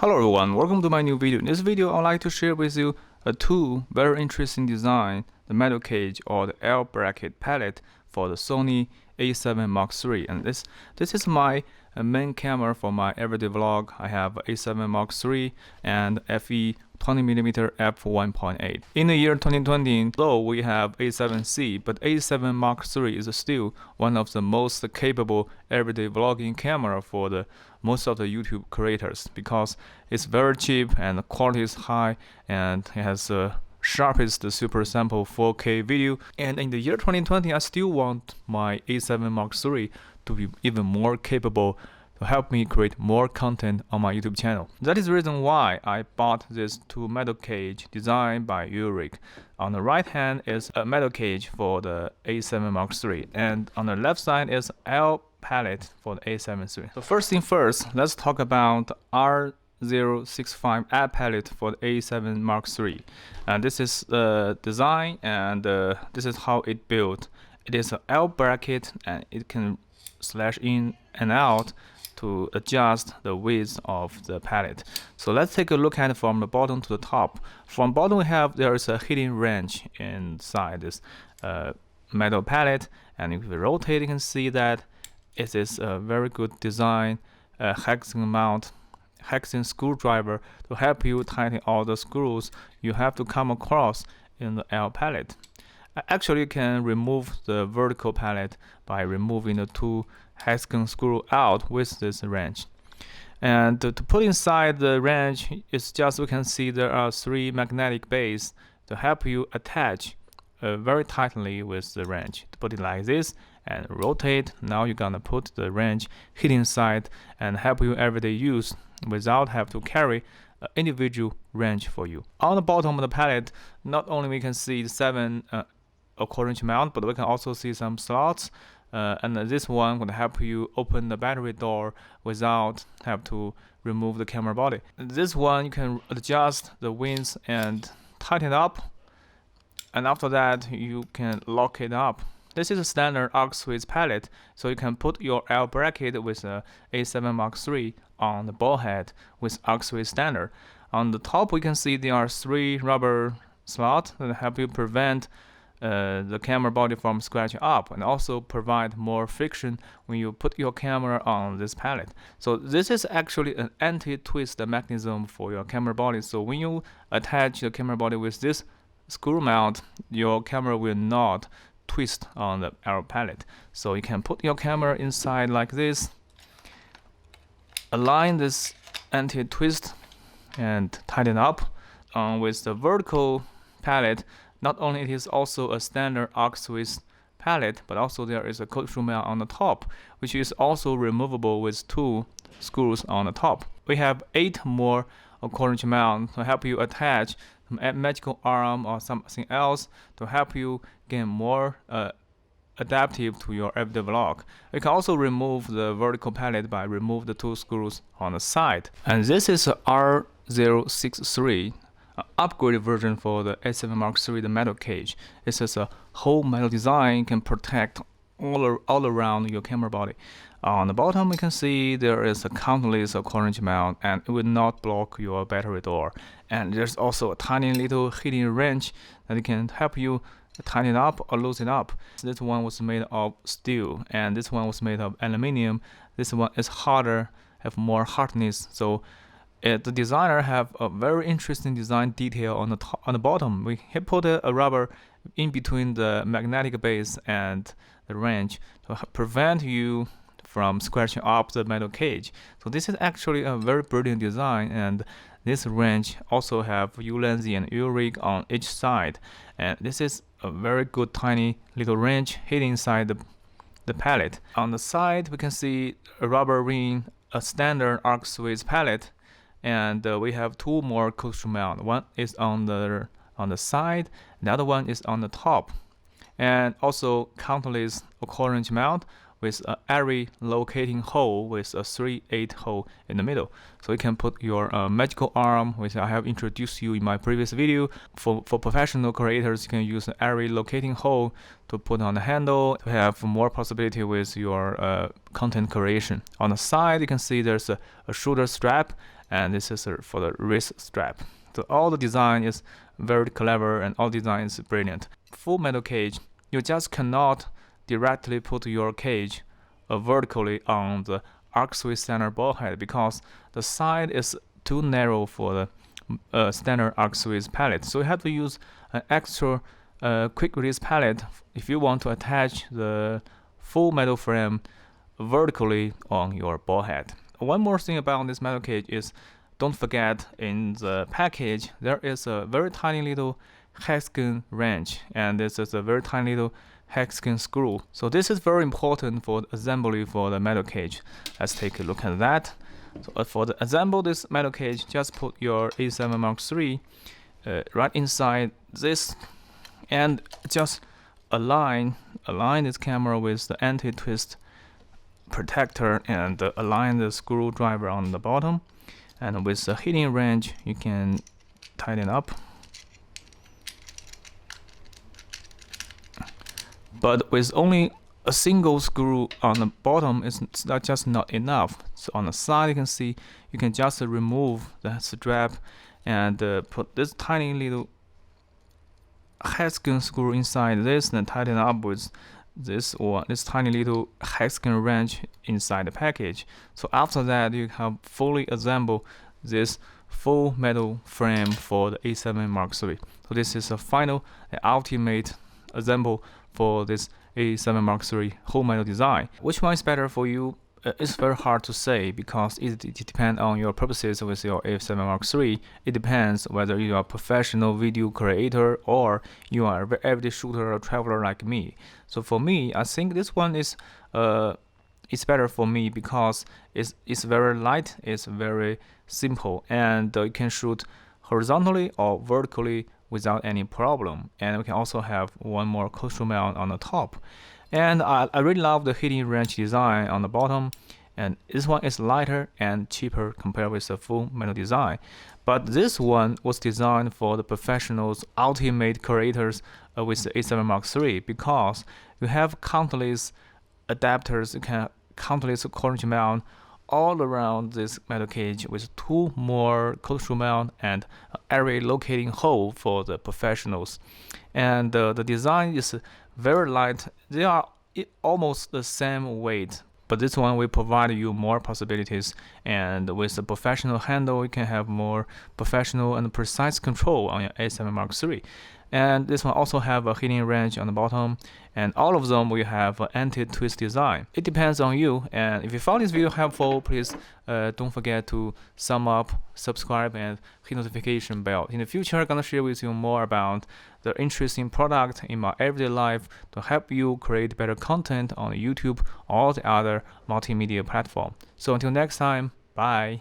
Hello everyone, welcome to my new video. In this video, I'd like to share with you two very interesting design, the metal cage or the L bracket palette for the Sony A7R3. And this is my main camera for my everyday vlog. I have A7R3 and FE 20mm f1.8. In the year 2020, though we have A7C, but A7R3 is still one of the most capable everyday vlogging camera for the most of the YouTube creators because it's very cheap and the quality is high and it has the sharpest super sample 4K video. And in the year 2020, I still want my A7R3 to be even more capable to help me create more content on my YouTube channel. That is the reason why I bought this two metal cage designed by Ulrich. On the right hand is a metal cage for the A7R3 and on the left side is L palette for the A7 III. So first thing first, let's talk about R065 app palette for the A7R3. And this is the design and this is how it built. It is an L bracket and it can slash in and out to adjust the width of the palette. So let's take a look at it from the bottom to the top. From bottom there is a hidden wrench inside this metal palette, and if we rotate you can see that it is a very good design hexagon screwdriver to help you tighten all the screws you have to come across in the L palette. Actually, you can remove the vertical palette by removing the two hexagon screw out with this wrench. And to put inside the wrench, it's just, we can see there are three magnetic bases to help you attach very tightly with the wrench. To put it like this and rotate, now you're gonna put the wrench hit inside and help you everyday use without have to carry an individual wrench for you. On the bottom of the palette, not only we can see the 7 orange mount, but we can also see some slots. And this one would help you open the battery door without have to remove the camera body. This one you can adjust the wings and tighten it up, and after that you can lock it up. This is a standard Arca Swiss palette, so you can put your L bracket with a A7R3 on the ball head with Arca Swiss standard. On the top we can see there are 3 rubber slots that help you prevent the camera body from scratching up and also provide more friction when you put your camera on this palette. So this is actually an anti-twist mechanism for your camera body. So when you attach the camera body with this screw mount, your camera will not twist on the L palette. So you can put your camera inside like this, align this anti-twist and tighten up. With the vertical palette, not only it is also a standard Arca Swiss palette, but also there is a cold screw mount on the top, which is also removable with 2 screws on the top. We have 8 more orange mount to help you attach a magical arm or something else to help you get more adaptive to your everyday vlog. You can also remove the vertical palette by remove the 2 screws on the side. And this is a R063. Upgraded version for the A7R3, the metal cage. This is a whole metal design, can protect all around your camera body. On the bottom, you can see there is a countless orange mount, and it will not block your battery door. And there's also a tiny little hidden wrench that can help you tighten it up or loosen it up. This one was made of steel, and this one was made of aluminum. This one is harder, have more hardness. So the designer have a very interesting design detail on the top, on the bottom. We put a rubber in between the magnetic base and the wrench to prevent you from scratching up the metal cage. So this is actually a very brilliant design, and this wrench also have Ulanzi and Ulrich on each side. And this is a very good tiny little wrench hidden inside the palette. On the side we can see a rubber ring, a standard Arca Swiss palette. And we have 2 more cold screw mount. One is on the side, the other one is on the top, and also countless orange mount with an airy locating hole with a 3/8 hole in the middle. So you can put your magical arm, which I have introduced you in my previous video. For professional creators, you can use an airy locating hole to put on the handle to have more possibility with your content creation. On the side, you can see there's a shoulder strap, and this is for the wrist strap. So all the design is very clever and all design is brilliant. Full metal cage, you just cannot directly put your cage vertically on the Arca Swiss standard ball head because the side is too narrow for the standard Arca Swiss pallet. So you have to use an extra quick release pallet if you want to attach the full metal frame vertically on your ball head. One more thing about this metal cage is, don't forget in the package there is a very tiny little hexagon wrench, and this is a very tiny little hexagon screw. So this is very important for the assembly for the metal cage. Let's take a look at that. So for the assemble this metal cage, just put your A7R3 right inside this, and just align this camera with the anti-twist protector, and align the screwdriver on the bottom, and with the heating wrench you can tighten up. But with only a single screw on the bottom, it's just not enough. So on the side you can see you can just remove the strap and put this tiny little hexagon screw inside this, and tighten up with this tiny little hexagon wrench inside the package. So after that you have fully assembled this full metal frame for the A7R3. So this is the final, the ultimate assemble for this A7R3 whole metal design. Which one is better for you? It's very hard to say because it depends on your purposes with your A7R3. It depends whether you are a professional video creator or you are an everyday shooter or traveler like me. So for me, I think this one is it's better for me because it's very light, it's very simple, and you can shoot horizontally or vertically without any problem. And we can also have one more coastal mount on the top. And I really love the heating wrench design on the bottom, and this one is lighter and cheaper compared with the full metal design. But this one was designed for the professionals, ultimate creators with the A7R3, because you have countless adapters, you can countless cartridge mount all around this metal cage with 2 more coastal mount and area locating hole for the professionals. And the design is very light. They are almost the same weight, but this one will provide you more possibilities, and with the professional handle you can have more professional and precise control on your A7R3. And this one also have a heating wrench on the bottom, and all of them will have an anti-twist design. It depends on you, and if you found this video helpful, please don't forget to sum up, subscribe, and hit notification bell. In the future, I'm gonna share with you more about the interesting product in my everyday life to help you create better content on YouTube or the other multimedia platform. So until next time, bye.